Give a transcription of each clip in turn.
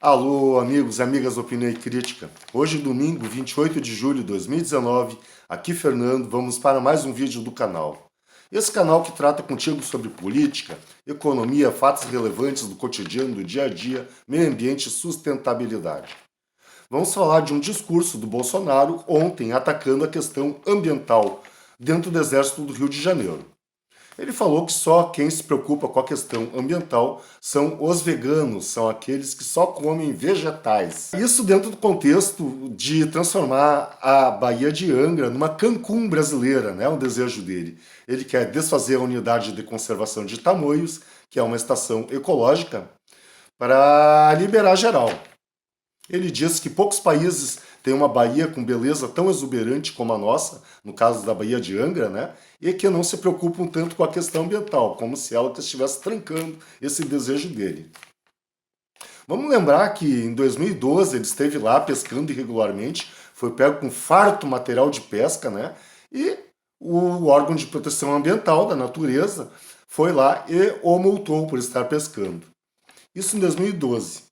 Alô, amigos e amigas da Opinião e Crítica. Hoje, domingo, 28 de julho de 2019, aqui Fernando, vamos para mais um vídeo do canal. Esse canal que trata contigo sobre política, economia, fatos relevantes do cotidiano, do dia a dia, meio ambiente e sustentabilidade. Vamos falar de um discurso do Bolsonaro ontem atacando a questão ambiental dentro do Exército do Rio de Janeiro. Ele falou que só quem se preocupa com a questão ambiental são os veganos, são aqueles que só comem vegetais. Isso dentro do contexto de transformar a Baía de Angra numa Cancún brasileira, né? O desejo dele. Ele quer desfazer a unidade de conservação de Tamoios, que é uma estação ecológica, para liberar geral. Ele diz que poucos países têm uma baía com beleza tão exuberante como a nossa, no caso da Baía de Angra, né? E que não se preocupam tanto com a questão ambiental, como se ela estivesse trancando esse desejo dele. Vamos lembrar que em 2012 ele esteve lá pescando irregularmente, foi pego com farto material de pesca, né? E o órgão de proteção ambiental da natureza foi lá e o multou por estar pescando. Isso em 2012.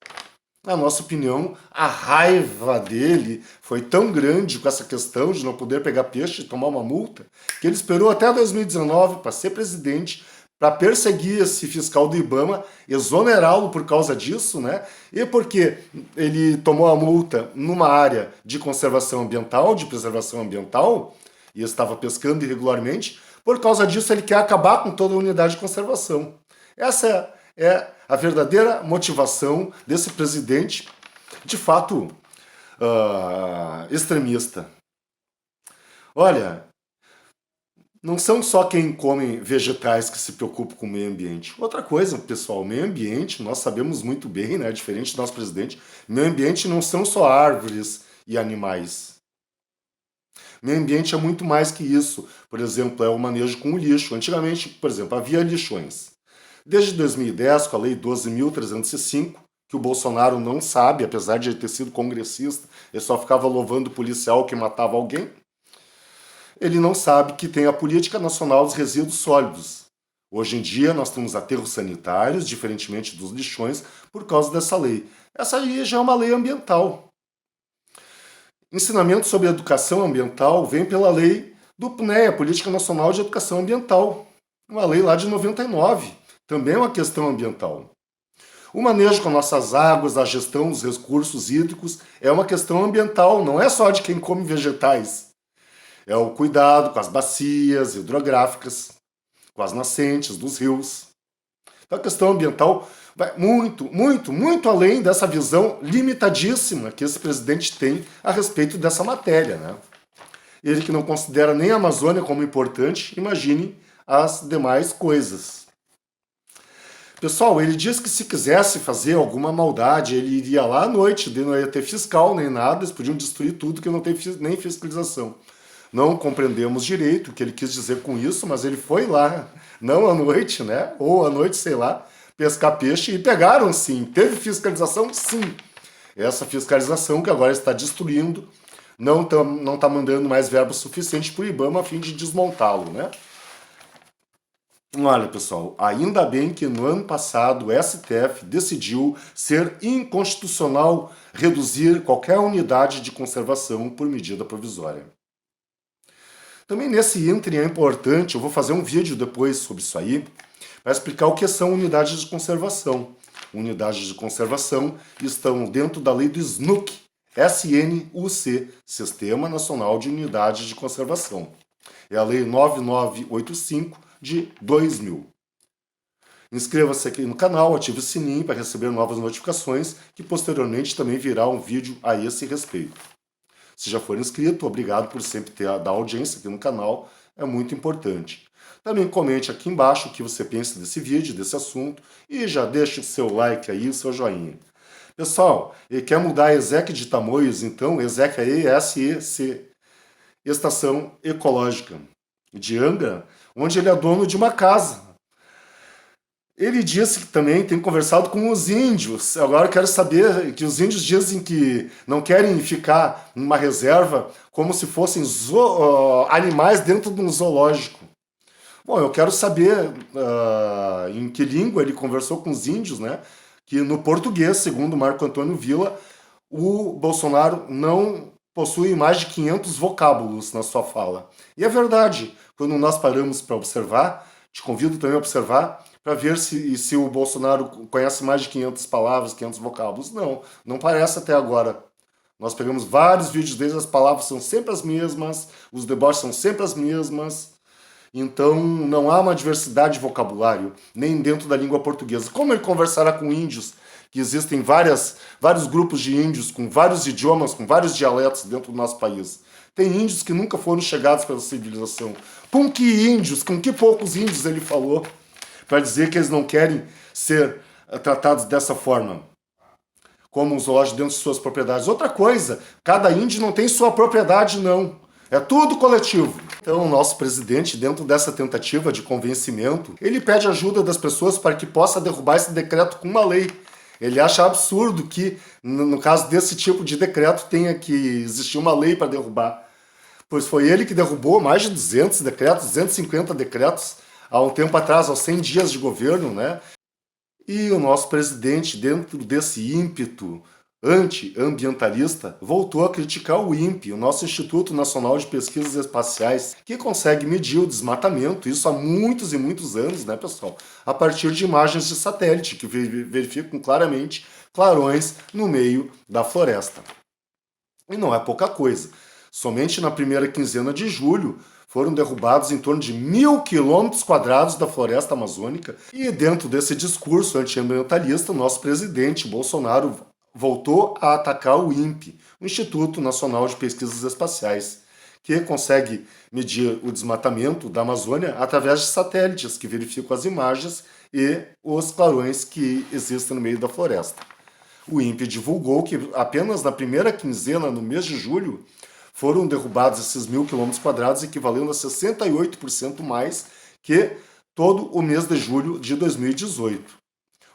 Na nossa opinião, a raiva dele foi tão grande com essa questão de não poder pegar peixe e tomar uma multa, que ele esperou até 2019 para ser presidente, para perseguir esse fiscal do IBAMA, exonerá-lo por causa disso, né? E porque ele tomou a multa numa área de conservação ambiental, de preservação ambiental, e estava pescando irregularmente, por causa disso ele quer acabar com toda a unidade de conservação. Essa é a verdadeira motivação desse presidente, de fato, extremista. Olha, não são só quem come vegetais que se preocupa com o meio ambiente. Outra coisa, pessoal, meio ambiente, nós sabemos muito bem, né, diferente do nosso presidente, meio ambiente não são só árvores e animais. Meio ambiente é muito mais que isso. Por exemplo, é o manejo com o lixo. Antigamente, por exemplo, havia lixões. Desde 2010, com a Lei 12.305, que o Bolsonaro não sabe, apesar de ele ter sido congressista, ele só ficava louvando o policial que matava alguém, ele não sabe que tem a Política Nacional dos Resíduos Sólidos. Hoje em dia nós temos aterros sanitários, diferentemente dos lixões, por causa dessa lei. Essa aí já é uma lei ambiental. Ensinamento sobre educação ambiental vem pela lei do PNEA, Política Nacional de Educação Ambiental, uma lei lá de 99. Também é uma questão ambiental. O manejo com nossas águas, a gestão dos recursos hídricos é uma questão ambiental, não é só de quem come vegetais. É o cuidado com as bacias hidrográficas, com as nascentes dos rios. Então a questão ambiental vai muito, muito, muito além dessa visão limitadíssima que esse presidente tem a respeito dessa matéria, né? Ele que não considera nem a Amazônia como importante, imagine as demais coisas. Pessoal, ele disse que se quisesse fazer alguma maldade, ele iria lá à noite, não ia ter fiscal nem nada, eles podiam destruir tudo que não tem nem fiscalização. Não compreendemos direito o que ele quis dizer com isso, mas ele foi lá, não à noite, né? Ou à noite, sei lá, pescar peixe e pegaram sim. Teve fiscalização? Sim. Essa fiscalização que agora está destruindo, não tá mandando mais verba suficiente para o IBAMA a fim de desmontá-lo, né? Olha, pessoal, ainda bem que no ano passado o STF decidiu ser inconstitucional reduzir qualquer unidade de conservação por medida provisória. Também nesse ínterim é importante, eu vou fazer um vídeo depois sobre isso aí, para explicar o que são unidades de conservação. Unidades de conservação estão dentro da lei do SNUC, SNUC, Sistema Nacional de Unidades de Conservação. É a lei 9985 de 2000. Inscreva-se aqui no canal, ative o sininho para receber novas notificações, que posteriormente também virá um vídeo a esse respeito. Se já for inscrito, obrigado por sempre dar audiência aqui no canal, é muito importante. Também comente aqui embaixo o que você pensa desse vídeo, desse assunto, e já deixe o seu like aí, o seu joinha. Pessoal, ele quer mudar a ESEC de Tamoios, então, ESEC é ESEC, Estação Ecológica de Angra, onde ele é dono de uma casa. Ele disse que também tem conversado com os índios. Agora eu quero saber que os índios dizem que não querem ficar numa reserva como se fossem animais dentro de um zoológico. Bom, eu quero saber em que língua ele conversou com os índios, né? que no português, segundo Marco Antônio Villa, o Bolsonaro não possui mais de 500 vocábulos na sua fala. E é verdade, quando nós paramos para observar, te convido também a observar, para ver se o Bolsonaro conhece mais de 500 palavras, 500 vocábulos. Não, não parece até agora. Nós pegamos vários vídeos deles, as palavras são sempre as mesmas, os deboches são sempre as mesmas. Então não há uma diversidade de vocabulário, nem dentro da língua portuguesa. Como ele conversará com índios, que existem vários grupos de índios com vários idiomas, com vários dialetos dentro do nosso país? Tem índios que nunca foram chegados pela civilização. Com que índios, com que poucos índios ele falou para dizer que eles não querem ser tratados dessa forma? Como um zoológico dentro de suas propriedades. Outra coisa, cada índio não tem sua propriedade, não. É tudo coletivo. Então, o nosso presidente, dentro dessa tentativa de convencimento, ele pede ajuda das pessoas para que possa derrubar esse decreto com uma lei. Ele acha absurdo que, no caso desse tipo de decreto, tenha que existir uma lei para derrubar. Pois foi ele que derrubou mais de 200 decretos, 250 decretos, há um tempo atrás, aos 100 dias de governo, né? E o nosso presidente, dentro desse ímpeto anti-ambientalista, voltou a criticar o INPE, o nosso Instituto Nacional de Pesquisas Espaciais, que consegue medir o desmatamento, isso há muitos e muitos anos, né, pessoal? A partir de imagens de satélite, que verificam claramente clarões no meio da floresta. E não é pouca coisa. Somente na primeira quinzena de julho, foram derrubados em torno de 1.000 quilômetros quadrados da floresta amazônica. E dentro desse discurso antiambientalista, o nosso presidente Bolsonaro voltou a atacar o INPE, o Instituto Nacional de Pesquisas Espaciais, que consegue medir o desmatamento da Amazônia através de satélites que verificam as imagens e os clarões que existem no meio da floresta. O INPE divulgou que apenas na primeira quinzena, no mês de julho, foram derrubados esses 1.000 quilômetros quadrados, equivalendo a 68% mais que todo o mês de julho de 2018.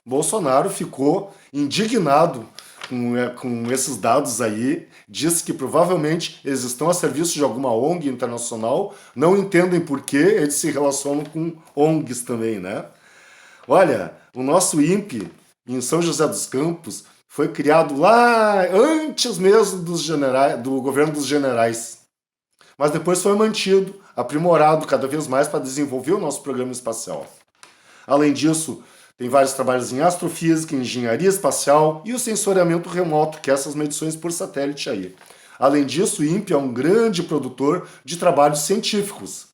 Bolsonaro ficou indignado com esses dados aí, disse que provavelmente eles estão a serviço de alguma ONG internacional, não entendem por que eles se relacionam com ONGs também, né? Olha, o nosso INPE, em São José dos Campos, foi criado lá antes mesmo do governo dos generais. Mas depois foi mantido, aprimorado cada vez mais para desenvolver o nosso programa espacial. Além disso, tem vários trabalhos em astrofísica, engenharia espacial e o sensoriamento remoto, que é essas medições por satélite aí. Além disso, o INPE é um grande produtor de trabalhos científicos,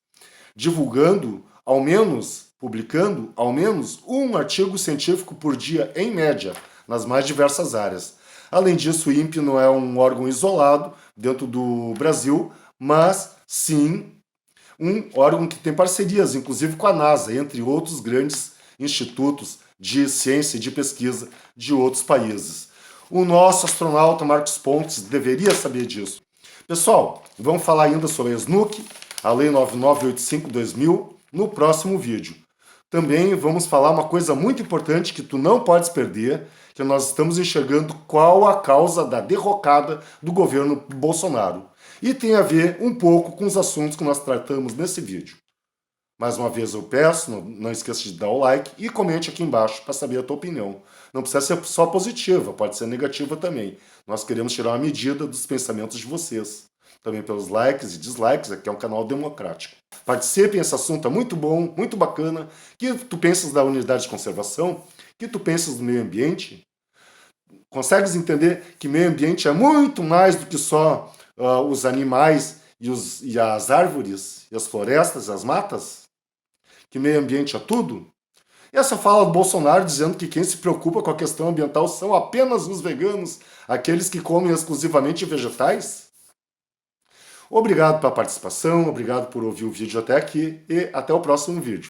publicando ao menos um artigo científico por dia, em média, nas mais diversas áreas. Além disso, o INPE não é um órgão isolado dentro do Brasil, mas sim um órgão que tem parcerias, inclusive com a NASA, entre outros grandes institutos de ciência e de pesquisa de outros países. O nosso astronauta Marcos Pontes deveria saber disso. Pessoal, vamos falar ainda sobre a SNUC, a Lei 9985/2000, no próximo vídeo. Também vamos falar uma coisa muito importante que tu não podes perder, que nós estamos enxergando qual a causa da derrocada do governo Bolsonaro. E tem a ver um pouco com os assuntos que nós tratamos nesse vídeo. Mais uma vez eu peço, não esqueça de dar o like e comente aqui embaixo para saber a tua opinião. Não precisa ser só positiva, pode ser negativa também. Nós queremos tirar uma medida dos pensamentos de vocês. Também pelos likes e dislikes, aqui é um canal democrático. Participe, esse assunto é muito bom, muito bacana. O que tu pensas da unidade de conservação? O que tu pensas do meio ambiente? Consegues entender que meio ambiente é muito mais do que só os animais e as árvores, e as florestas, e as matas? Que meio ambiente é tudo? E essa fala do Bolsonaro dizendo que quem se preocupa com a questão ambiental são apenas os veganos, aqueles que comem exclusivamente vegetais? Obrigado pela participação, obrigado por ouvir o vídeo até aqui e até o próximo vídeo.